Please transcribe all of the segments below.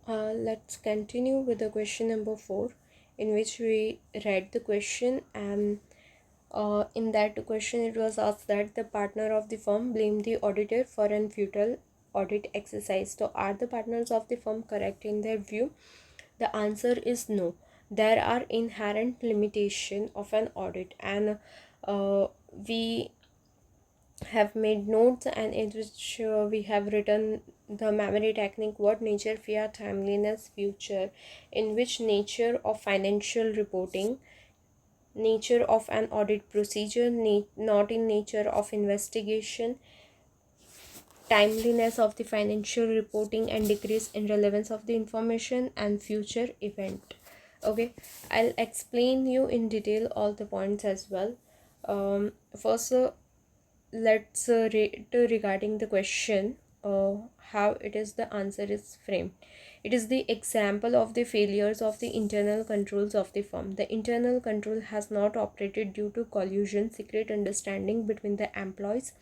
Let's continue with the question number 4, in which we read the question, and in that question it was asked that the partner of the firm blamed the auditor for an futile audit exercise. So are the partners of the firm correct in their view? The answer is no. There are inherent limitation of an audit, and we have made notes, and in which we have written the memory technique: what nature, fear, timeliness, future, in which nature of financial reporting, nature of an audit procedure, not in nature of investigation, timeliness of the financial reporting and decrease in relevance of the information, and future event. Okay, I'll explain you in detail all the points as well. First, let's read regarding the question, how it is the answer is framed. It is the example of the failures of the internal controls of the firm. The internal control has not operated due to collusion, secret understanding between the employees,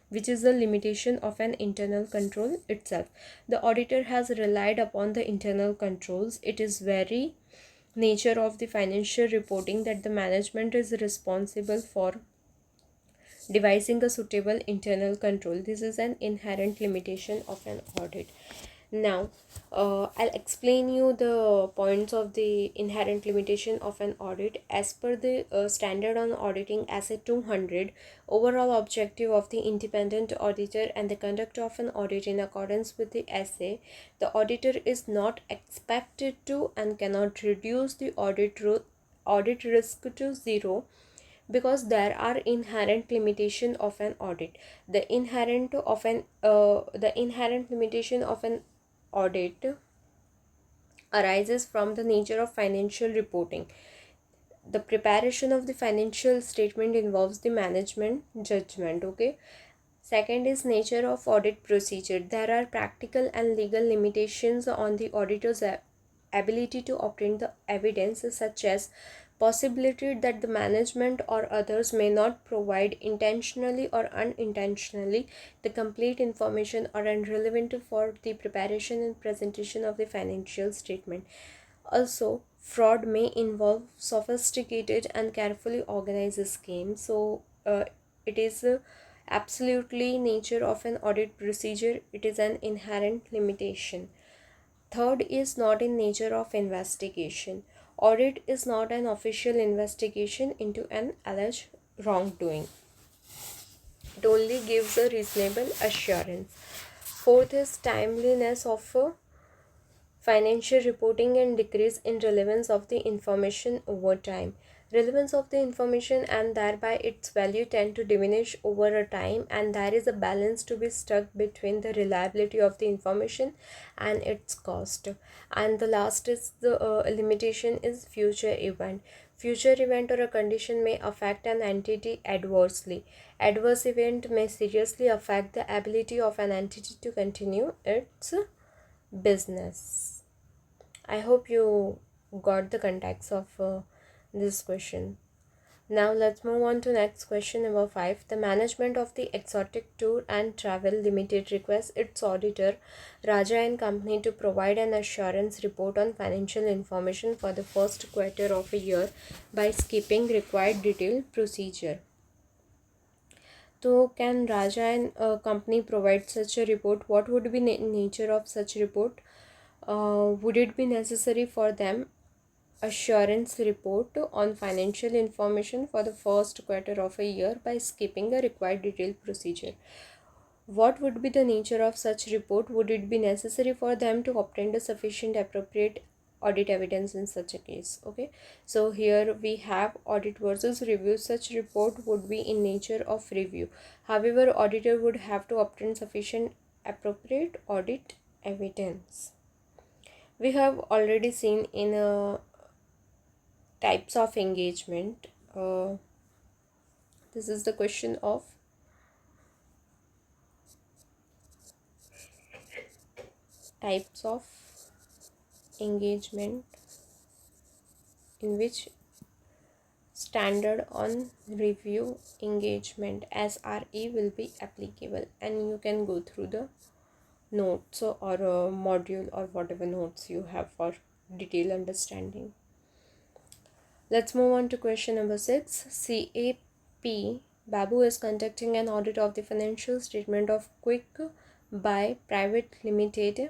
which is the limitation of an internal control itself. The auditor has relied upon the internal controls. It is very nature of the financial reporting that the management is responsible for devising a suitable internal control. This is an inherent limitation of an audit. Now, I'll explain you the points of the inherent limitation of an audit. As per the standard on auditing essay 200, overall objective of the independent auditor and the conduct of an audit in accordance with the essay, the auditor is not expected to and cannot reduce the audit risk to zero, because there are inherent limitation of an audit. The inherent limitation of an audit arises from the nature of financial reporting. The preparation of the financial statement involves the management judgment. Okay, second is nature of audit procedure. There are practical and legal limitations on the auditor's ability to obtain the evidence, such as possibility that the management or others may not provide intentionally or unintentionally the complete information or relevant for the preparation and presentation of the financial statement. Also, fraud may involve sophisticated and carefully organized schemes. So it is absolutely nature of an audit procedure. It is an inherent limitation. Third is not in nature of investigation. Audit is not an official investigation into an alleged wrongdoing. It only gives a reasonable assurance. Fourth is timeliness of financial reporting and decrease in relevance of the information over time. Relevance of the information and thereby its value tend to diminish over a time, and there is a balance to be struck between the reliability of the information and its cost. And the last is the limitation is future event. Future event or a condition may affect an entity adversely. Adverse event may seriously affect the ability of an entity to continue its business. I hope you got the context of this question. Now let's move on to next question number 5. The management of the Exotic Tour and Travel Limited requests its auditor Raja and Company to provide an assurance report on financial information for the first quarter of a year by skipping required detailed procedure. So can Raja and Company provide such a report? What would be nature of such report? Would it be necessary for them assurance report on financial information for the first quarter of a year by skipping a required detailed procedure? What would be the nature of such report? Would it be necessary for them to obtain the sufficient appropriate audit evidence in such a case? Okay, so here we have audit versus review. Such report would be in nature of review. However, auditor would have to obtain sufficient appropriate audit evidence. We have already seen in types of engagement. This is the question of types of engagement in which standard on review engagement SRE will be applicable, and you can go through the notes or a module or whatever notes you have for detailed understanding. Let's move on to question number 6. CAP Babu is conducting an audit of the financial statement of Quick by Private Limited.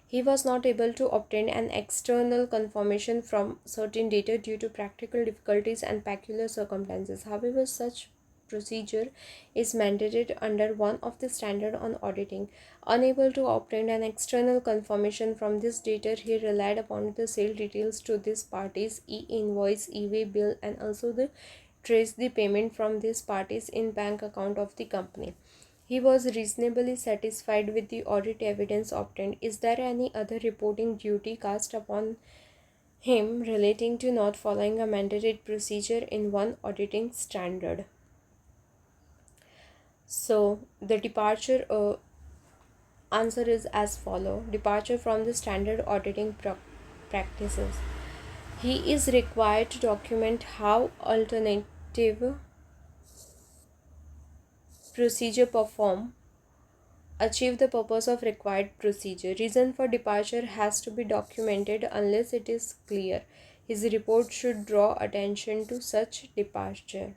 He was not able to obtain an external confirmation from certain data due to practical difficulties and peculiar circumstances. However, such procedure is mandated under one of the standard on auditing. Unable to obtain an external confirmation from this data, he relied upon the sale details to these parties, e-invoice, e-way bill, and also the trace the payment from these parties in bank account of the company. He was reasonably satisfied with the audit evidence obtained. Is there any other reporting duty cast upon him relating to not following a mandated procedure in one auditing standard? So the departure answer is as follow: departure from the standard auditing practices. He is required to document how alternative procedure perform achieve the purpose of required procedure. Reason for departure has to be documented unless it is clear. His report should draw attention to such departure.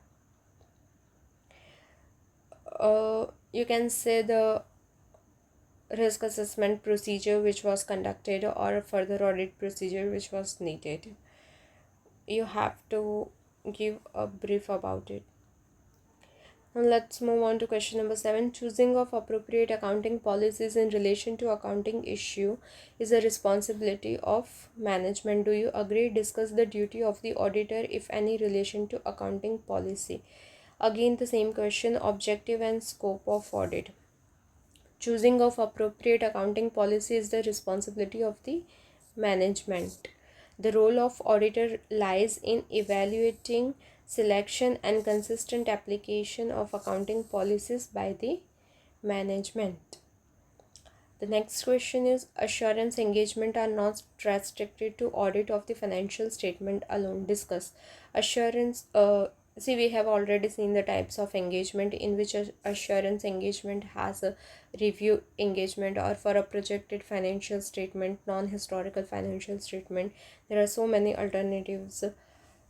You can say the risk assessment procedure which was conducted or further audit procedure which was needed. You have to give a brief about it. Now let's move on to question number 7. Choosing of appropriate accounting policies in relation to accounting issue is a responsibility of management. Do you agree? Discuss the duty of the auditor if any relation to accounting policy. Again the same question, objective and scope of audit. Choosing of appropriate accounting policy is the responsibility of the management. The role of auditor lies in evaluating selection and consistent application of accounting policies by the management. The next question is, assurance engagement are not restricted to audit of the financial statement alone. Discuss. Assurance see, we have already seen the types of engagement in which assurance engagement has a review engagement or for a projected financial statement, non-historical financial statement. There are so many alternatives.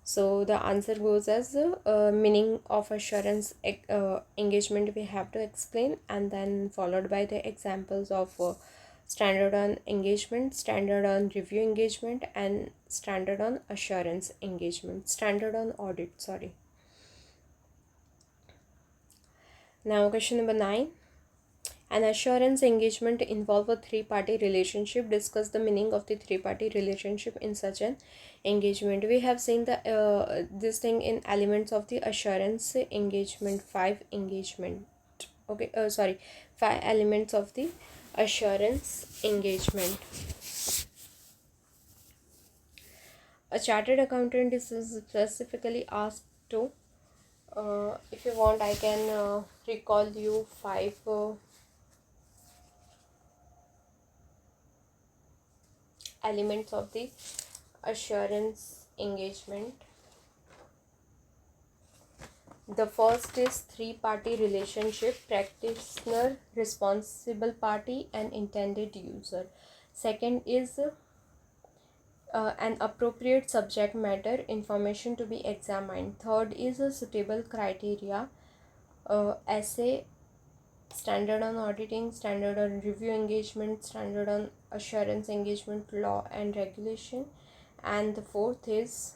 So the answer goes as meaning of assurance engagement we have to explain, and then followed by the examples of standard on engagement, standard on review engagement, and standard on assurance engagement, standard on audit, sorry. Now question number 9. An assurance engagement involve a three-party relationship. Discuss the meaning of the three-party relationship in such an engagement. We have seen the this thing in elements of the assurance engagement, 5 engagement. Okay, 5 elements of the assurance engagement. A chartered accountant is specifically asked to, if you want I can recall you 5 elements of the assurance engagement. The first is three-party relationship: practitioner, responsible party, and intended user. Second is an appropriate subject matter information to be examined. Third is a suitable criteria, essay, standard on auditing, standard on review engagement, standard on assurance engagement, law and regulation. And the fourth is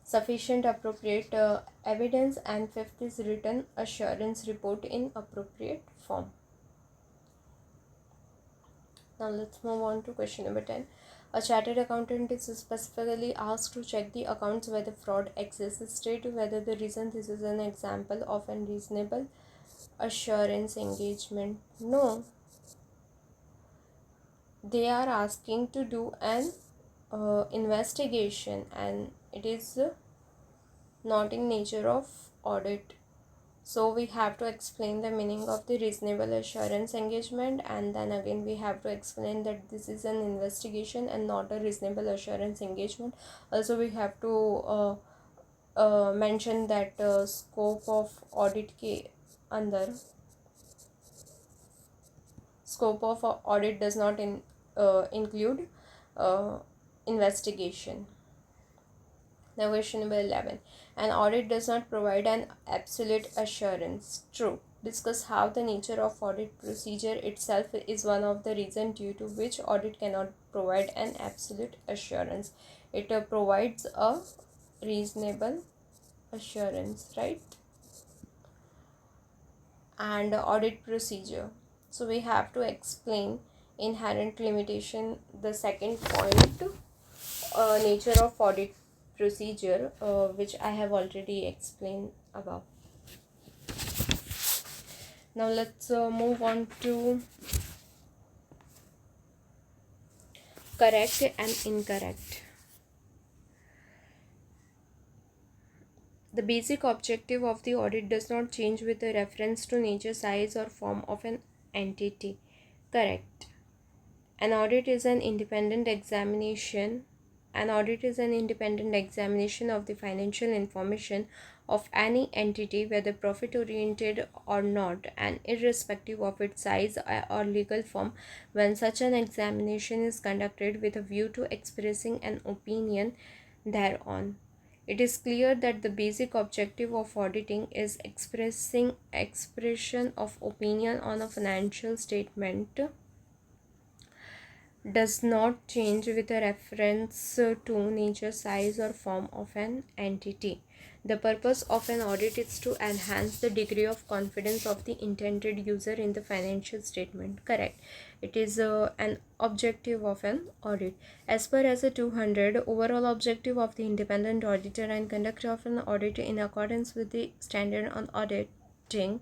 sufficient appropriate evidence, and fifth is written assurance report in appropriate form. Now let's move on to question number 10. A chartered accountant is specifically asked to check the accounts whether fraud exists. State whether the reason this is an example of unreasonable assurance engagement. No, they are asking to do an investigation, and it is not in nature of audit. So we have to explain the meaning of the reasonable assurance engagement, and then again we have to explain that this is an investigation and not a reasonable assurance engagement. Also we have to mention that scope of audit under scope of audit does not include uh, investigation. Now question number 11. An audit does not provide an absolute assurance. True. Discuss how the nature of audit procedure itself is one of the reasons due to which audit cannot provide an absolute assurance. It provides a reasonable assurance, right? And audit procedure. So we have to explain inherent limitation, the second point, nature of audit procedure, which I have already explained above. Now let's move on to correct and incorrect. The basic objective of the audit does not change with the reference to nature, size, or form of an entity. Correct. An audit is an independent examination. An audit is an independent examination of the financial information of any entity, whether profit oriented or not, and irrespective of its size or legal form. When such an examination is conducted with a view to expressing an opinion thereon, it is clear that the basic objective of auditing is expression of opinion on a financial statement does not change with a reference to nature, size, or form of an entity. The purpose of an audit is to enhance the degree of confidence of the intended user in the financial statement. Correct. It is an objective of an audit. As per as a 200, overall objective of the independent auditor and conduct of an audit in accordance with the standard on auditing.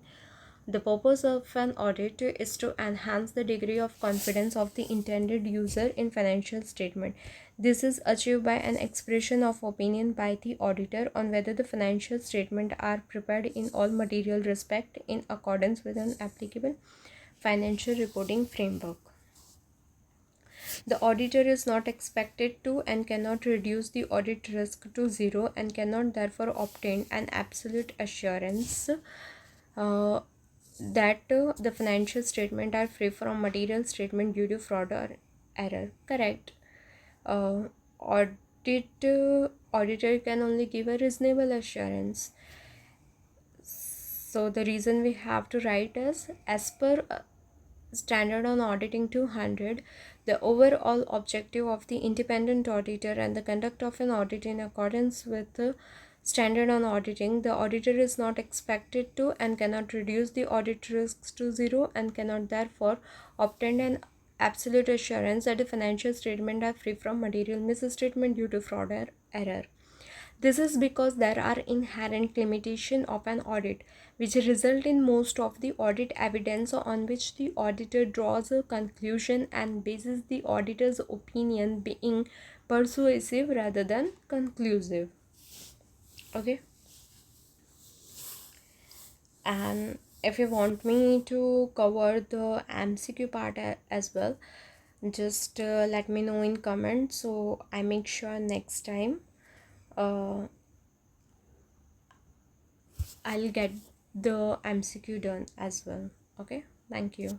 The purpose of an audit is to enhance the degree of confidence of the intended user in financial statement. This is achieved by an expression of opinion by the auditor on whether the financial statement are prepared in all material respect in accordance with an applicable financial reporting framework. The auditor is not expected to and cannot reduce the audit risk to zero and cannot therefore obtain an absolute assurance uh, that the financial statement are free from material statement due to fraud or error. Correct. Auditor can only give a reasonable assurance. So the reason we have to write is as per standard on auditing 200, the overall objective of the independent auditor and the conduct of an audit in accordance with the standard on auditing, the auditor is not expected to and cannot reduce the audit risks to zero and cannot therefore obtain an absolute assurance that the financial statements are free from material misstatement due to fraud or error. This is because there are inherent limitations of an audit, which result in most of the audit evidence on which the auditor draws a conclusion and bases the auditor's opinion being persuasive rather than conclusive. Okay. And if you want me to cover the MCQ part as well, just let me know in comments so I make sure next time I'll get the MCQ done as well. Okay, thank you.